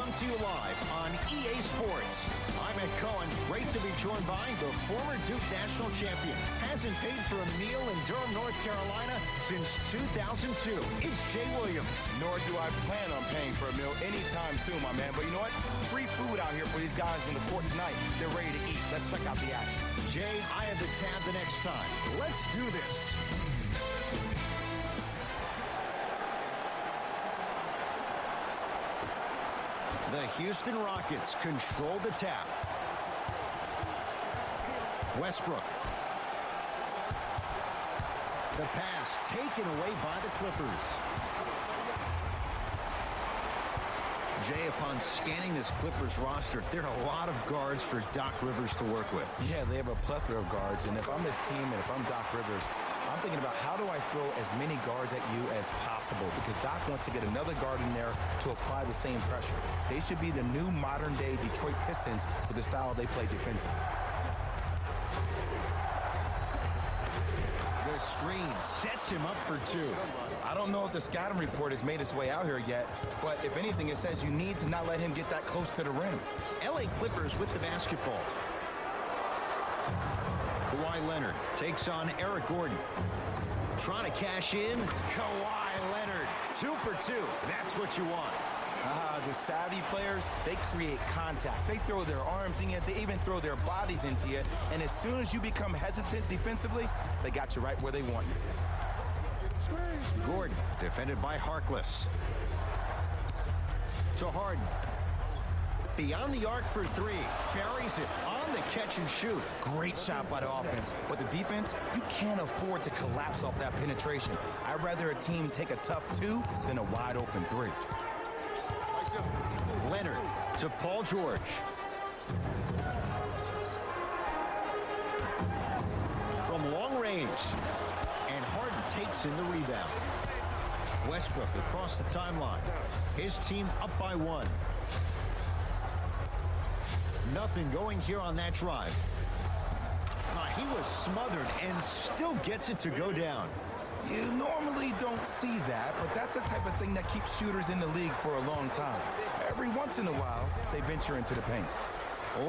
come to you live on EA Sports. I'm Ed Cohen. Great to be joined by the former Duke national champion. Hasn't paid for a meal in Durham, North Carolina since 2002. It's Jay Williams. Nor do I plan on paying for a meal anytime soon, my man. But you know what? Free food out here for these guys in the court tonight. They're ready to eat. Let's check out the action. Jay, I have the tab the next time. Let's do this. The Houston Rockets control the tap. Westbrook. The pass taken away by the Clippers. Jay, upon scanning this Clippers roster, there are a lot of guards for Doc Rivers to work with. Yeah, they have a plethora of guards, and if I'm this team and if I'm Doc Rivers, I'm thinking about how do I throw as many guards at you as possible, because Doc wants to get another guard in there to apply the same pressure. They should be the new modern-day Detroit Pistons with the style they play defensively. The screen sets him up for two. I don't know if the scouting report has made its way out here yet, but if anything, it says you need to not let him get that close to the rim. LA Clippers with the basketball. Kawhi Leonard takes on Eric Gordon. Trying to cash in. Kawhi Leonard, 2 for 2. That's what you want. The savvy players, they create contact. They throw their arms in you. They even throw their bodies into you. And as soon as you become hesitant defensively, they got you right where they want you. Gordon, defended by Harkless. To Harden. Beyond the arc for three. Buries it on the catch and shoot. Great shot by the offense. But the defense, you can't afford to collapse off that penetration. I'd rather a team take a tough 2 than a wide open 3. Leonard to Paul George. From long range. And Harden takes in the rebound. Westbrook across the timeline. His team up by 1. Nothing going here on that drive. He was smothered and still gets it to go down. You normally don't see that, but that's the type of thing that keeps shooters in the league for a long time. Every once in a while, they venture into the paint.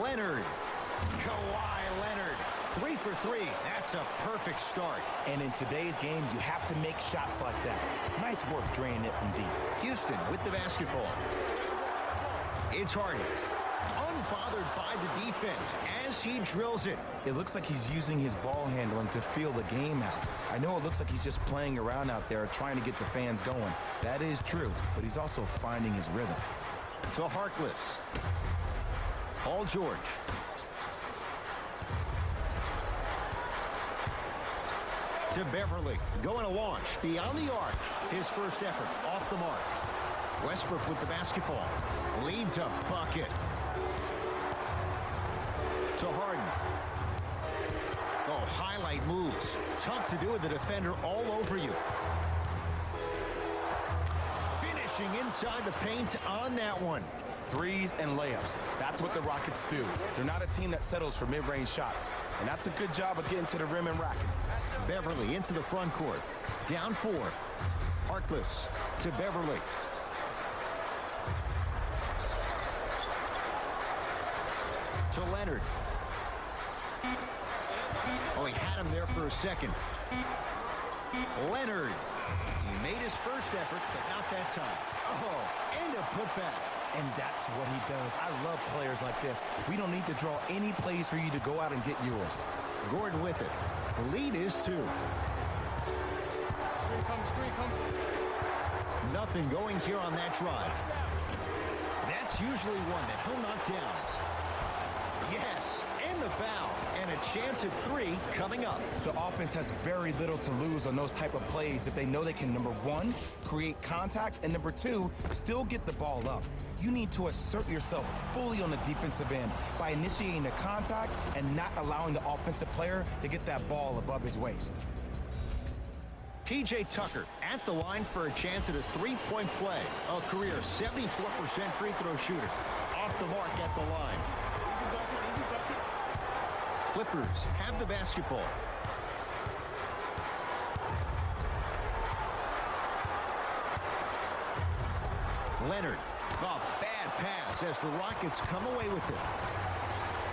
Leonard. Kawhi Leonard. 3 for 3. That's a perfect start. And in today's game, you have to make shots like that. Nice work draining it from deep. Houston with the basketball. It's Harden. Unbothered by the defense as he drills it. It looks like he's using his ball handling to feel the game out. I know it looks like he's just playing around out there trying to get the fans going. That is true, but he's also finding his rhythm. To Harkless. Paul George. To Beverly. Going to launch beyond the arc. His first effort off the mark. Westbrook with the basketball. Leads a bucket. To Harden. Oh, highlight moves. Tough to do with the defender all over you. Finishing inside the paint on that one. Threes and layups. That's what the Rockets do. They're not a team that settles for mid-range shots. And that's a good job of getting to the rim and racking. Beverly into the front court. Down 4. Harkless to Beverly. To Leonard. Oh, he had him there for a second. Leonard. He made his first effort, but not that time. Oh, and a putback. And that's what he does. I love players like this. We don't need to draw any plays for you to go out and get yours. Gordon with it. The lead is 2. Screen comes. Nothing going here on that drive. That's usually one that he'll knock down. Yes, and the foul. And a chance at 3 coming up. The offense has very little to lose on those type of plays if they know they can, number 1, create contact, and number 2, still get the ball up. You need to assert yourself fully on the defensive end by initiating the contact and not allowing the offensive player to get that ball above his waist. P.J. Tucker at the line for a chance at a 3-point play. A career 74% free throw shooter. Off the mark at the line. Clippers have the basketball. Leonard A bad pass as the Rockets come away with it.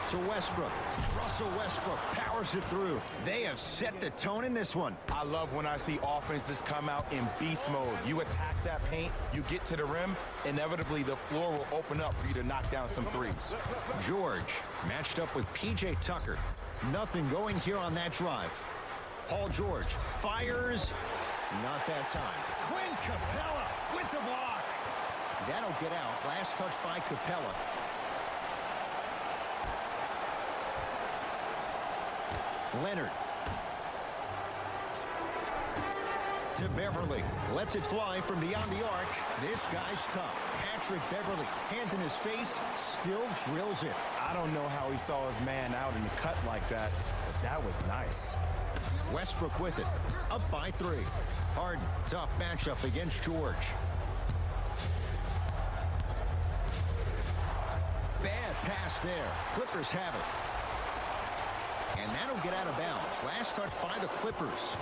To Westbrook. Russell Westbrook powers it through. They have set the tone in this one. I love when I see offenses come out in beast mode. You attack that paint, you get to the rim, inevitably the floor will open up for you to knock down some threes. George matched up with P.J. Tucker. Nothing going here on that drive. Paul George fires. Not that time. Clint Capella with the block. That'll get out. Last touch by Capella. Leonard. To Beverly. Lets it fly from beyond the arc. This guy's tough. Patrick Beverly, hand in his face, still drills it. I don't know how he saw his man out in the cut like that, but that was nice. Westbrook with it. Up by 3. Harden, tough matchup against George. Bad pass there. Clippers have it. And that'll get out of bounds. Last touch by the Clippers.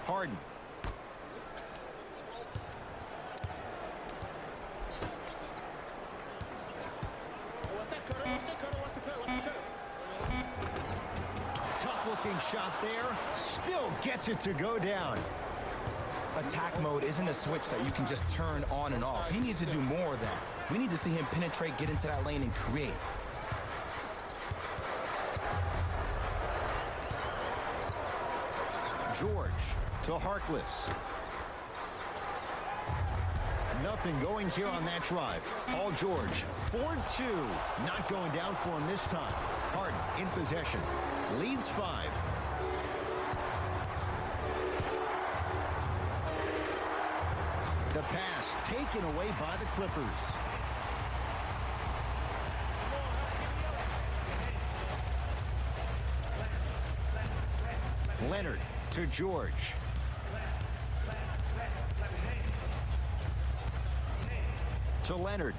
Harden. Tough-looking shot there. Still gets it to go down. Attack mode isn't a switch that you can just turn on and off. He needs to do more of that. We need to see him penetrate, get into that lane, and create. George to Harkless. Nothing going here on that drive. Paul George, 4-2. Not going down for him this time. Harden in possession. Leads 5. The pass taken away by the Clippers. Leonard to George. To Leonard.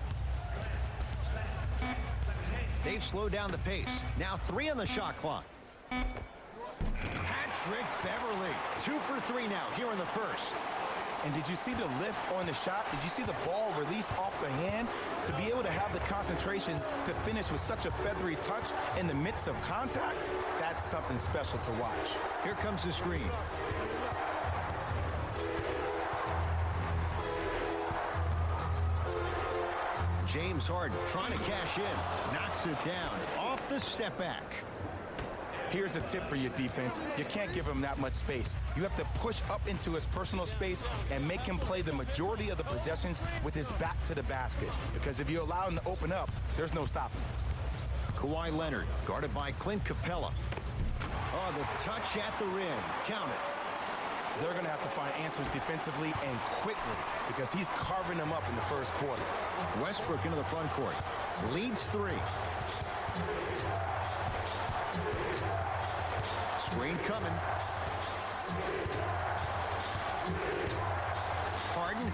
They've slowed down the pace. Now 3 on the shot clock. Patrick Beverly. 2 for 3 now here in the first. And did you see the lift on the shot? Did you see the ball release off the hand? To be able to have the concentration to finish with such a feathery touch in the midst of contact, that's something special to watch. Here comes the screen. James Harden trying to cash in. Knocks it down. Off the step back. Here's a tip for your defense. You can't give him that much space. You have to push up into his personal space and make him play the majority of the possessions with his back to the basket. Because if you allow him to open up, there's no stopping. Kawhi Leonard, guarded by Clint Capella. Oh, the touch at the rim. Count it. They're going to have to find answers defensively and quickly because he's carving them up in the first quarter. Westbrook into the front court. Leads 3. Screen coming. Harden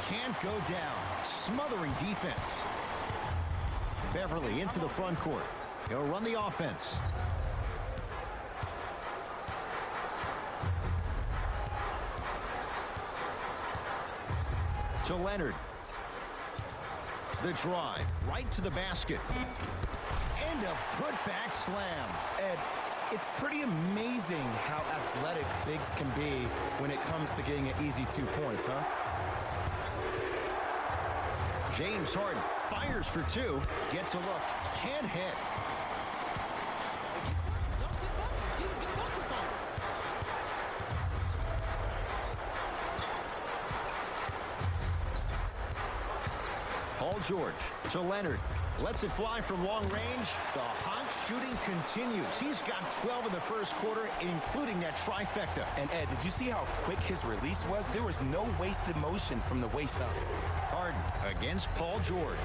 can't go down. Smothering defense. Beverly into the front court. He'll run the offense. To Leonard. The drive right to the basket. And a putback slam. Ed, it's pretty amazing how athletic bigs can be when it comes to getting an easy 2 points, huh? James Harden fires for 2. Gets a look. Can't hit. Paul George to Leonard. Lets it fly from long range. The hot shooting continues. He's got 12 in the first quarter, including that trifecta. And Ed, did you see how quick his release was? There was no wasted motion from the waist up. Harden against Paul George.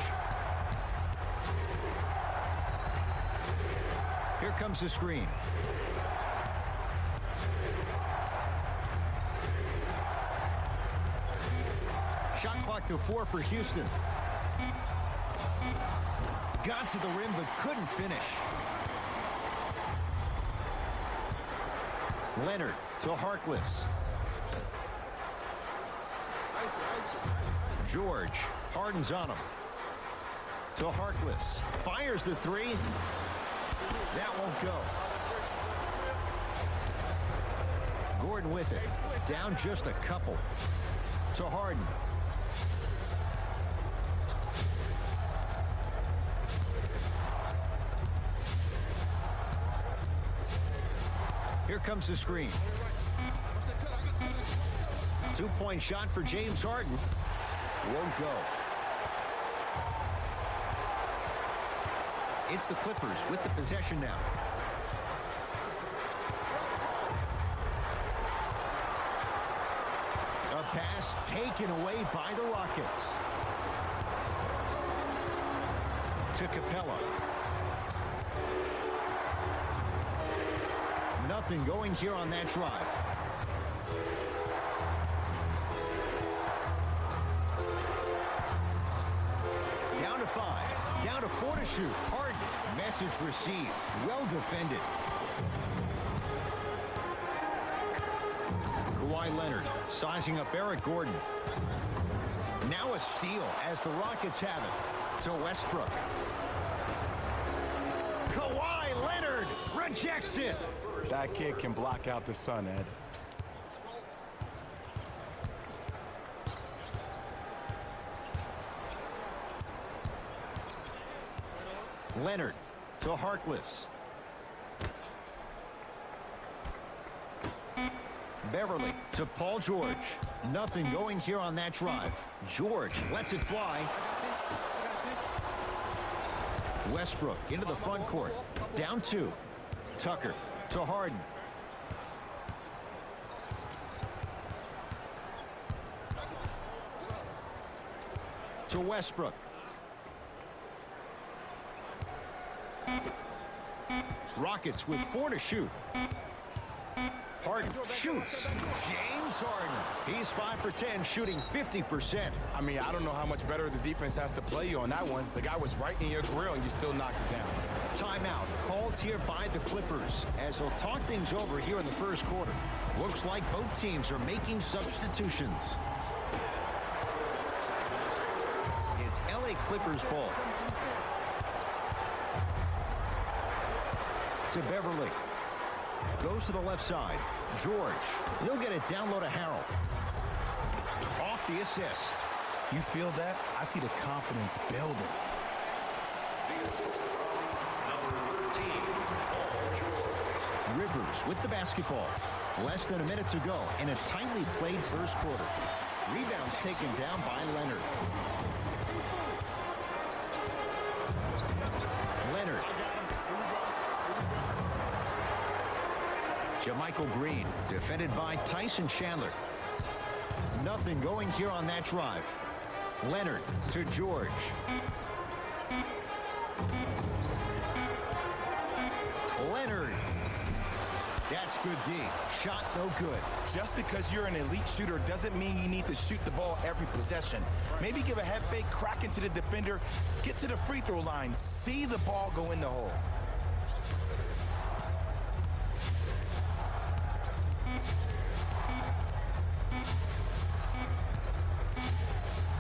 Here comes the screen. Shot clock to 4 for Houston. Got to the rim but couldn't finish. Leonard to Harkless. George. Harden's on him. To Harkless. Fires the three. That won't go. Gordon with it. Down just a couple. To Harden. Here comes the screen. 2-point shot for James Harden. Won't go. It's the Clippers with the possession now. A pass taken away by the Rockets. To Capella. Nothing going here on that drive. Down to 5. Down to 4 to shoot. Harden. Message received. Well defended. Kawhi Leonard sizing up Eric Gordon. Now a steal as the Rockets have it to Westbrook. Kawhi Leonard rejects it. That kid can block out the sun, Ed. Leonard to Harkless. Beverly to Paul George. Nothing going here on that drive. George lets it fly. Westbrook into the front court. Down 2. Tucker to Harden. To Westbrook. Rockets with 4 to shoot. Harden shoots. James Harden. He's 5 for 10, shooting 50%. I mean, I don't know how much better the defense has to play you on that one. The guy was right in your grill and you still knocked it down. Timeout called here by the Clippers as they'll talk things over here in the first quarter. Looks like both teams are making substitutions. It's LA Clippers ball. To Beverly. Goes to the left side. George. He'll get it down low to Harrell. Off the assist. You feel that? I see the confidence building. Rivers with the basketball. Less than a minute to go in a tightly played first quarter. Rebounds taken down by Leonard. Leonard. JaMychal Green, defended by Tyson Chandler. Nothing going here on that drive. Leonard to George. Leonard. That's good D. Shot no good. Just because you're an elite shooter doesn't mean you need to shoot the ball every possession. Maybe give a head fake, crack into the defender, get to the free throw line, see the ball go in the hole.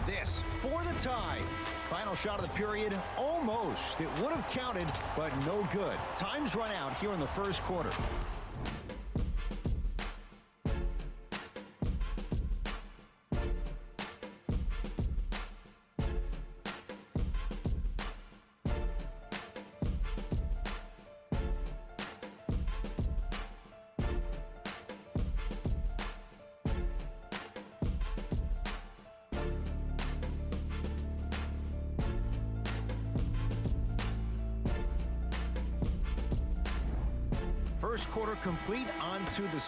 This for the tie. Final shot of the period, almost. It would have counted, but no good. Time's run out here in the first quarter. First quarter complete, on to the